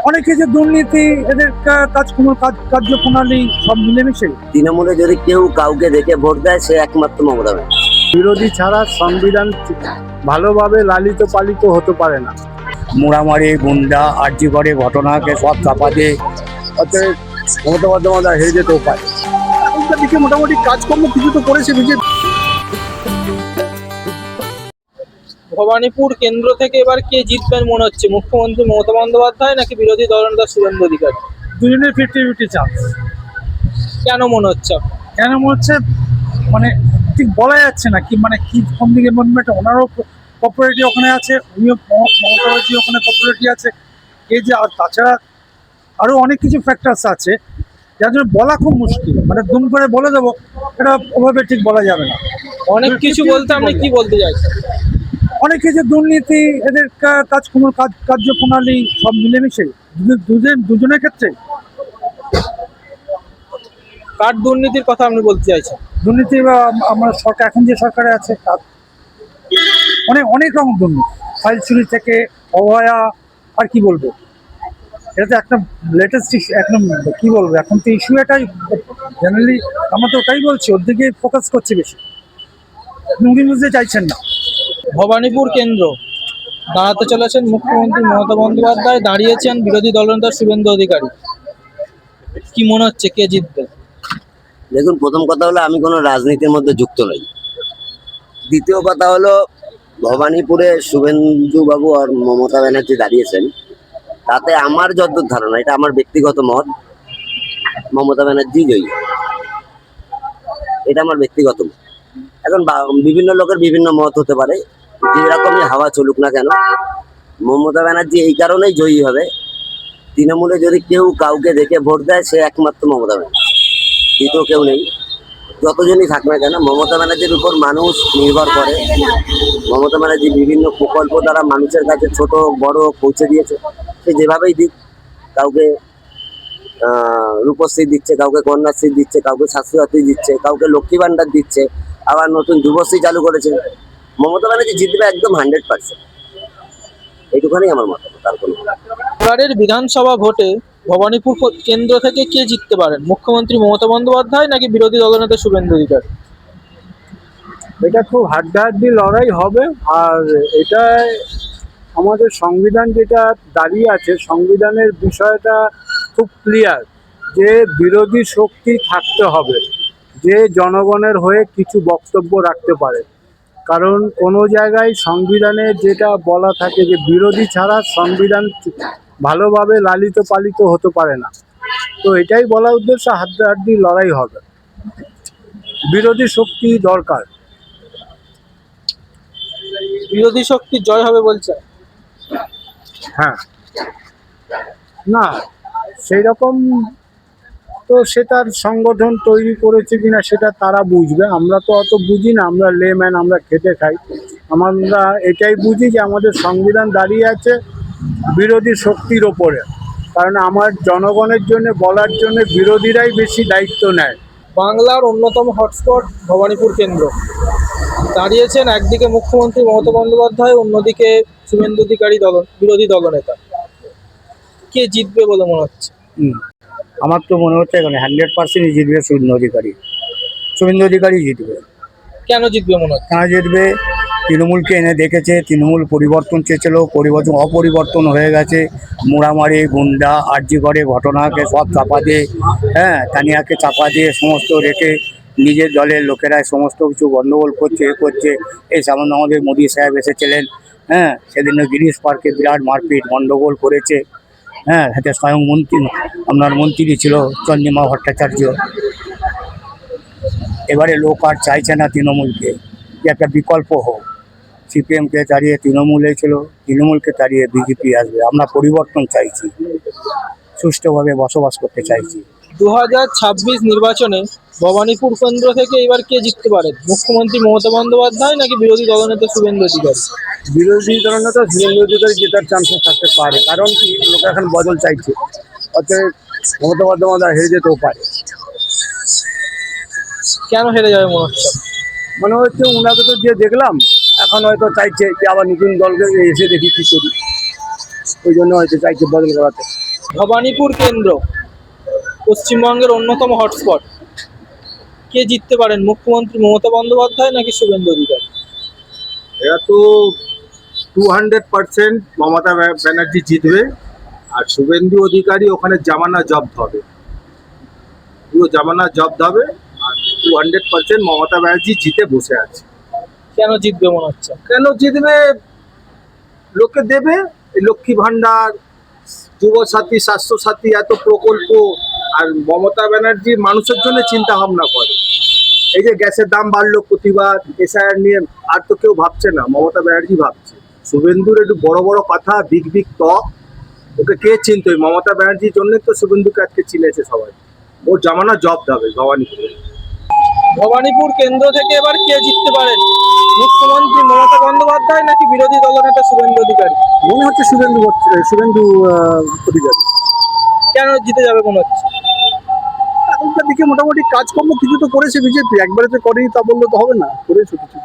অনেকে যে দুর্নীতি, এদের কার্যপ্রণালী সব মিলেমিশে। তৃণমূলে যদি কেউ কাউকে দেখে ভোট দেয়, সে একমাত্র মমতা ব্যানার্জি। বিরোধী ছাড়া সংবিধান ভালোভাবে লালিত পালিত হতে পারে না। মোড়ামারি, গুন্ডা, আরজিকরের ঘটনাকে সব চাপা দিয়ে অতএব মমতা বন্দ্যোপাধ্যায় হেরে যেতেও পারে। এখনকার দিকে মোটামুটি কাজকর্ম কিছু তো করেছে বিজেপি। ভবানীপুর কেন্দ্র থেকে এবার কে জিতবেন মনে হচ্ছে? মুখ্যমন্ত্রী মমতা বন্দ্যোপাধ্যায় নাকি বিরোধী দলনেতা শুভেন্দু অধিকারী? দুজনের 50-50 চান্স। কেন মনে হচ্ছে আপনার? কেন মনে হচ্ছে মানে ঠিক বলা যাচ্ছে না, কি মানে কি কোন দিকে মুভমেন্ট। ওনারও পপুলারিটি ওখানে আছে, উনিও মমতা ব্যানার্জি ওখানে পপুলারিটি আছে। এই যে আর তাছাড়া আরো অনেক কিছু ফ্যাক্টরস আছে যার জন্য বলা খুব মুশকিল। মানে দুম করে বলে দেবো, এটা ওভাবে ঠিক বলা যাবে না। অনেক কিছু বলতে আপনি কি বলতে চাইছেন? অনেকে যে দুর্নীতি, এদের কার্যপ্রণালী সব মিলেমিশে দুজনের ক্ষেত্রে। কার দুর্নীতির কথা আপনি বলতে চাইছেন? দুর্নীতি বা আমার সরকার, এখন যে সরকারে আছে তার অনেক অনেক রকম দুর্নীতি, ফাইল চুরি থেকে অবহেলা, আর কি বলবো। এটা তো একটা লেটেস্ট ইস্যু, একদম কি বলবো, এখন তো ইস্যু এটাই জেনারেলি। আমরা তো ওটাই বলছি, ওর দিকে ফোকাস করছি বেশি, মুভি বুঝতে চাইছেন না। ভবানীপুর কেন্দ্র দাঁড়াতে চলেছেন মুখ্যমন্ত্রী মমতা বন্দ্যোপাধ্যায়, দাঁড়িয়েছেন বিরোধী দলনেতা শুভেন্দু অধিকারী। কি মনে হচ্ছে কে জিতবে? দেখুন, প্রথম কথা হলো আমি কোনো রাজনীতির মধ্যে যুক্ত নই। দ্বিতীয় কথা হলো, ভবানীপুরে শুভেন্দু বাবু আর মমতা ব্যানার্জি দাঁড়িয়েছেন, তাতে আমার যতদূর ধারণা, এটা আমার ব্যক্তিগত মত, মমতা ব্যানার্জি জয়ী। এটা আমার ব্যক্তিগত মত। এখন বিভিন্ন লোকের বিভিন্ন মত হতে পারে, যেরকমই হাওয়া চলুক না কেন, মমতা ব্যানার্জি এই কারণেই জয়ী হবে, তৃণমূলে যদি কেউ কাউকে দেখে ভোট দেয়, সে একমাত্র মমতা ব্যানার্জি, দ্বিতীয় কেউ নেই। যতজনই থাক না কেন, মমতা ব্যানার্জির উপর মানুষ নির্ভর করে। মমতা ব্যানার্জি বিভিন্ন প্রকল্প দ্বারা মানুষের কাছে ছোট বড় পৌঁছে দিয়েছে। সে যেভাবেই দিক, কাউকে রূপশ্রী দিচ্ছে, কাউকে কন্যাশ্রী দিচ্ছে, কাউকে স্বাস্থ্যসাথী দিচ্ছে, কাউকে লক্ষ্মী ভান্ডার দিচ্ছে, আবার নতুন যুবশ্রী চালু করেছে। মমতা ব্যানার্জি জিতবে একদম 100%। এইটুখানি আমার মতামত, তার কোনো। এবারের বিধানসভা ভোটে ভবানীপুর কেন্দ্র থেকে কে জিততে পারেন? মুখ্যমন্ত্রী মমতা বন্দ্যোপাধ্যায় নাকি বিরোধী দলনেতা শুভেন্দু অধিকারী? এটা খুব হাড্ডাহাড্ডি লড়াই হবে। আর এটা আমাদের সংবিধান যেটা দাঁড়িয়ে আছে, সংবিধানের বিষয়টা খুব ক্লিয়ার যে বিরোধী শক্তি থাকতে হবে, যে জনগণের হয়ে কিছু বক্তব্য রাখতে পারে। কারণ কোনো জায়গায় সংবিধানে যেটা বলা থাকে যে বিরোধী ছাড়া সংবিধান ভালোভাবে লালিত পালিত হতে পারে না। তো এটাই বলার উদ্দেশ্য, হাড্ডাহাড্ডি লড়াই হবে, বিরোধী শক্তি দরকার। বিরোধী শক্তি জয় হবে বলছে? হ্যাঁ, না সেই রকম তো সে তার সংগঠন তৈরি করেছে কিনা সেটা তারা বুঝবে। আমরা তো অত বুঝি না, আমরা লেম্যান, আমরা খেটে খাই। আমরা এটাই বুঝি যে আমাদের সংবিধান দাঁড়িয়ে আছে বিরোধী শক্তির ওপরে। কারণ আমার জনগণের জন্য বলার জন্য বিরোধীরাই বেশি দায়িত্ব নেয়। বাংলার অন্যতম হটস্পট ভবানীপুর কেন্দ্র, দাঁড়িয়েছেন একদিকে মুখ্যমন্ত্রী মমতা বন্দ্যোপাধ্যায়, অন্যদিকে শুভেন্দু অধিকারী বিরোধী দলনেতা। কে জিতবে বলে মনে হচ্ছে? আমার তো মনে হচ্ছে এখানে 100%ই জিতবে শুভেন্দু অধিকারী। শুভেন্দু অধিকারী জিতবে। কেন জিতবে মনে হচ্ছে? কেন জিতবে? তৃণমূলকে এনে দেখেছে, তৃণমূল পরিবর্তন চেয়েছিল, অপরিবর্তন হয়ে গেছে। মোড়ামারি, গুন্ডা, আরজিকরের ঘটনাকে সব চাপা দিয়ে, তানিয়াকে চাপা দিয়ে সমস্ত রেখে নিজের দলের লোকেরাই সমস্ত কিছু গণ্ডগোল করছে। এই সামান্য আমাদের মোদী সাহেব এসেছিলেন, সেদিন গিরিশ পার্কে বিরাট মারপিট গণ্ডগোল করেছে। হাতে স্বয়ং আপনার মন্ত্রী ছিল চন্দ্রিমা ভট্টাচার্য। এবারে লোক আর চাইছে না তৃণমূলকে, যে একটা বিকল্প হোক। সিপিএমকে তাড়িয়ে তৃণমূলে ছিল, তৃণমূলকে তাড়িয়ে বিজেপি আসবে। আমরা পরিবর্তন চাইছি, সুষ্ঠুভাবে বসবাস করতে চাইছি। 2026 নির্বাচনে ভবানীপুর কেন্দ্র থেকে এবার কে জিততে পারে? মুখ্যমন্ত্রী মমতা বন্দ্যোপাধ্যায় নাকি বিরোধী দলনেতা শুভেন্দু অধিকারী? বিরোধী দলনেতা শুভেন্দু অধিকারী জেতার চান্সেস থাকতে পারে, কারণ কি লোক এখন বদল চাইছে। অতএব মমতা বন্দ্যোপাধ্যায় হেরে যেতেও পারে। কেন হেরে যাবে মনে হচ্ছে? মনে হচ্ছে ওনাকে তো যে দেখলাম, এখন হয়তো চাইছে যে আবার নতুন দলকে এসে দেখি কি করি, ওই জন্য হয়তো চাইছে বদল করাতে। ভবানীপুর কেন্দ্র পশ্চিমবঙ্গের অন্যতম হটস্পট। কে জিততে পারেন, মুখ্যমন্ত্রী মমতা বন্দ্যোপাধ্যায় নাকি শুভেন্দু অধিকারী? এরা তো 200% মমতা ব্যানার্জি জিতবে, আর শুভেন্দু অধিকারী ওখানে জামানা জব্দ হবে, পুরো জামানা জব্দ হবে। আর 200% মমতা ব্যানার্জি জিতে বসে আছে। কেন জিতবে মনে হচ্ছে? কেন জিতবে? লোকে দেবে, এই লক্ষ্মী ভান্ডার, যুবসাথী, স্বাস্থ্যসাথী, এত প্রকল্প। আর মমতা ব্যানার্জি মানুষের জন্য চিন্তা ভাবনা করে। এই যে গ্যাসের দাম বাড়লো প্রতিবার, এসআইআর নিয়ে, আর তো কেউ ভাবছে না, মমতা ব্যানার্জি ভাবছে। শুভেন্দুর একটু বড় বড় কথা, বিগ বিগ টক, ওকে কে চিনতো? ওই মমতা ব্যানার্জির জন্য তো শুভেন্দুকে আজকে চিনেছে সবাই। ওর জামানা জব্দ হবে ভবানীপুরে। ভবানীপুর কেন্দ্র থেকে এবার কে জিততে পারেন, মুখ্যমন্ত্রী মমতা বন্দ্যোপাধ্যায় নাকি বিরোধী দলনেতা শুভেন্দু অধিকারী? মনে হচ্ছে শুভেন্দু অধিকারী। কেন জিতে যাবে মনে হচ্ছে? এখনকার দিকে মোটামুটি কাজকর্ম কিছু তো করেছে বিজেপি, একবারে তো করেনি তা বললে তো হবে না, করেছে কিছু।